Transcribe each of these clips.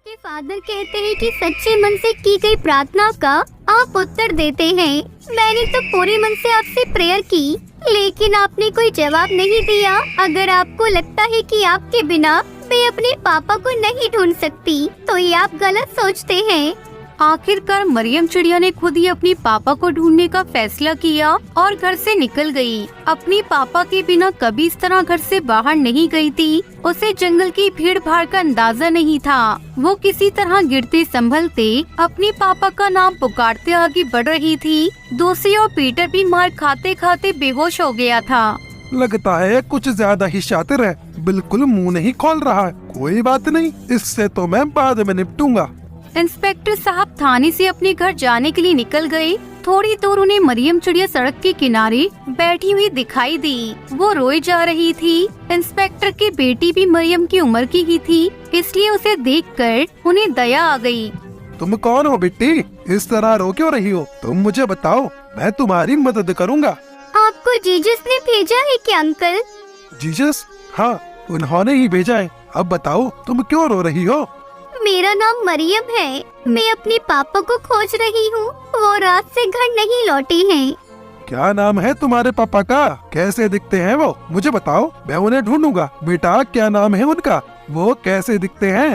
के फादर कहते हैं कि सच्चे मन से की गई प्रार्थना का आप उत्तर देते हैं। मैंने तो पूरे मन से आपसे प्रेयर की, लेकिन आपने कोई जवाब नहीं दिया। अगर आपको लगता है कि आपके बिना मैं अपने पापा को नहीं ढूंढ सकती, तो ये आप गलत सोचते हैं। आखिरकार मरियम चिड़िया ने खुद ही अपने पापा को ढूंढने का फैसला किया और घर से निकल गई। अपने पापा के बिना कभी इस तरह घर से बाहर नहीं गई थी। उसे जंगल की भीड़ भाड़ का अंदाजा नहीं था। वो किसी तरह गिरते संभलते अपने पापा का नाम पुकारते आगे बढ़ रही थी। दूसरी ओर पीटर भी मार खाते खाते बेहोश हो गया था। लगता है कुछ ज्यादा ही शातिर है, बिल्कुल मुंह नहीं खोल रहा है। कोई बात नहीं, इससे तो मैं बाद में निपटूंगा। इंस्पेक्टर साहब थाने से अपने घर जाने के लिए निकल गए। थोड़ी दूर उन्हें मरियम चिड़िया सड़क के किनारे बैठी हुई दिखाई दी। वो रोए जा रही थी। इंस्पेक्टर की बेटी भी मरियम की उम्र की ही थी, इसलिए उसे देखकर उन्हें दया आ गई। तुम कौन हो बेटी? इस तरह रो क्यों रही हो? तुम मुझे बताओ, मैं तुम्हारी मदद करूंगा। आपको जीसस ने भेजा है क्या अंकल? जीसस? हाँ, उन्होंने ही भेजा है। अब बताओ तुम क्यों रो रही हो? मेरा नाम मरियम है। मैं अपने पापा को खोज रही हूँ। वो रात से घर नहीं लौटे हैं। क्या नाम है तुम्हारे पापा का? कैसे दिखते हैं वो? मुझे बताओ, मैं उन्हें ढूंढूंगा। बेटा, क्या नाम है उनका? वो कैसे दिखते हैं?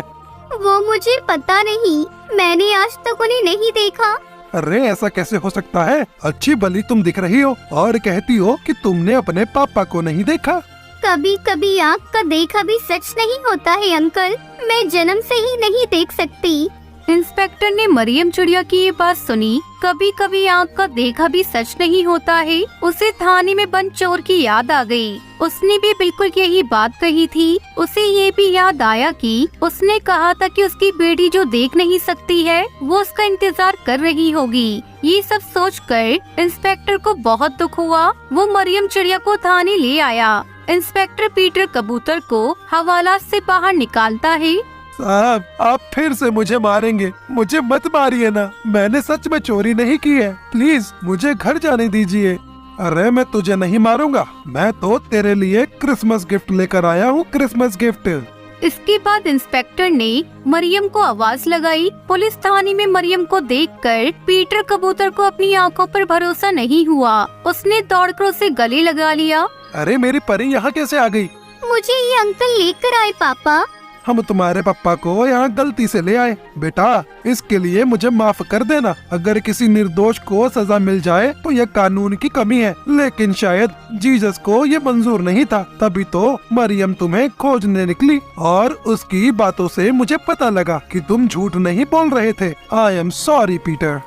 वो मुझे पता नहीं, मैंने आज तक उन्हें नहीं देखा। अरे ऐसा कैसे हो सकता है? अच्छी भली तुम दिख रही हो और कहती हो कि तुमने अपने पापा को नहीं देखा। कभी कभी आँख का देखा भी सच नहीं होता है अंकल। मैं जन्म से ही नहीं देख सकती। इंस्पेक्टर ने मरियम चिड़िया की ये बात सुनी। कभी कभी आँख का देखा भी सच नहीं होता है। उसे थाने में बंद चोर की याद आ गई। उसने भी बिल्कुल यही बात कही थी। उसे ये भी याद आया कि उसने कहा था कि उसकी बेटी जो देख नहीं सकती है, वो उसका इंतजार कर रही होगी। ये सब सोचकर इंस्पेक्टर को बहुत दुख हुआ। वो मरियम चिड़िया को थाने ले आया। इंस्पेक्टर पीटर कबूतर को हवालात से बाहर निकालता है। साहब, आप फिर से मुझे मारेंगे। मुझे मत मारिए ना, मैंने सच में चोरी नहीं की है। प्लीज मुझे घर जाने दीजिए। अरे मैं तुझे नहीं मारूंगा, मैं तो तेरे लिए क्रिसमस गिफ्ट लेकर आया हूँ। Christmas gift. इसके बाद इंस्पेक्टर ने मरियम को आवाज लगाई। पुलिस थाने में मरियम को देखकर पीटर कबूतर को अपनी आंखों पर भरोसा नहीं हुआ। उसने दौड़कर उसे गले लगा लिया। अरे मेरी परी यहाँ कैसे आ गई? मुझे ये अंकल लेकर आए पापा। हम तुम्हारे पापा को यहाँ गलती से ले आए। बेटा, इसके लिए मुझे माफ कर देना। अगर किसी निर्दोष को सजा मिल जाए तो यह कानून की कमी है, लेकिन शायद जीसस को ये मंजूर नहीं था। तभी तो मरियम तुम्हें खोजने निकली और उसकी बातों से मुझे पता लगा कि तुम झूठ नहीं बोल रहे थे। I am sorry Peter.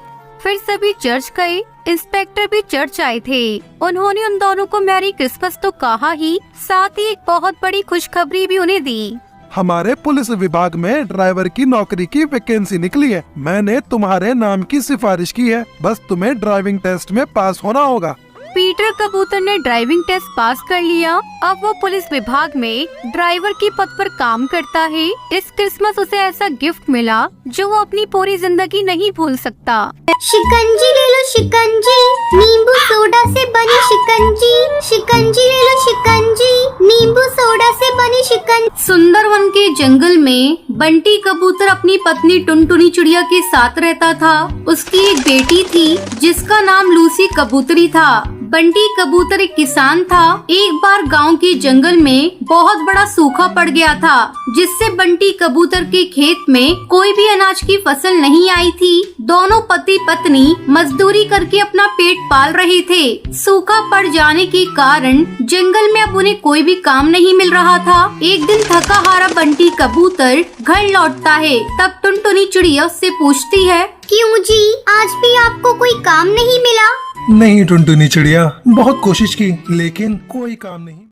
फिर सभी चर्च गए। इंस्पेक्टर भी चर्च आए थे। उन्होंने उन दोनों को मैरी क्रिसमस तो कहा ही, साथ ही एक बहुत बड़ी खुशखबरी भी उन्हें दी। हमारे पुलिस विभाग में ड्राइवर की नौकरी की वैकेंसी निकली है। मैंने तुम्हारे नाम की सिफारिश की है। बस तुम्हें ड्राइविंग टेस्ट में पास होना होगा। पीटर कबूतर ने ड्राइविंग टेस्ट पास कर लिया। अब वो पुलिस विभाग में ड्राइवर की पद पर काम करता है। इस क्रिसमस उसे ऐसा गिफ्ट मिला जो वो अपनी पूरी जिंदगी नहीं भूल सकता। शिकंजी ले लो शिकंजी, नींबू सोडा से बनी शिकंजी। शिकंजी ले लो शिकंजी, नींबू सोडा से बनी शिकंजी। सुंदरवन के जंगल में बंटी कबूतर अपनी पत्नी टुनटुनी चिड़िया के साथ रहता था। उसकी एक बेटी थी जिसका नाम लूसी कबूतरी था। बंटी कबूतर एक किसान था। एक बार गांव के जंगल में बहुत बड़ा सूखा पड़ गया था, जिससे बंटी कबूतर के खेत में कोई भी अनाज की फसल नहीं आई थी। दोनों पति पत्नी मजदूरी करके अपना पेट पाल रहे थे। सूखा पड़ जाने के कारण जंगल में अब उन्हें कोई भी काम नहीं मिल रहा था। एक दिन थका हारा बंटी कबूतर घर लौटता है। तब टुनटुनी चिड़िया उससे पूछती है, क्यों जी, आज भी आपको कोई काम नहीं मिला? नहीं टुनटुनी चिड़िया, बहुत कोशिश की लेकिन कोई काम नहीं।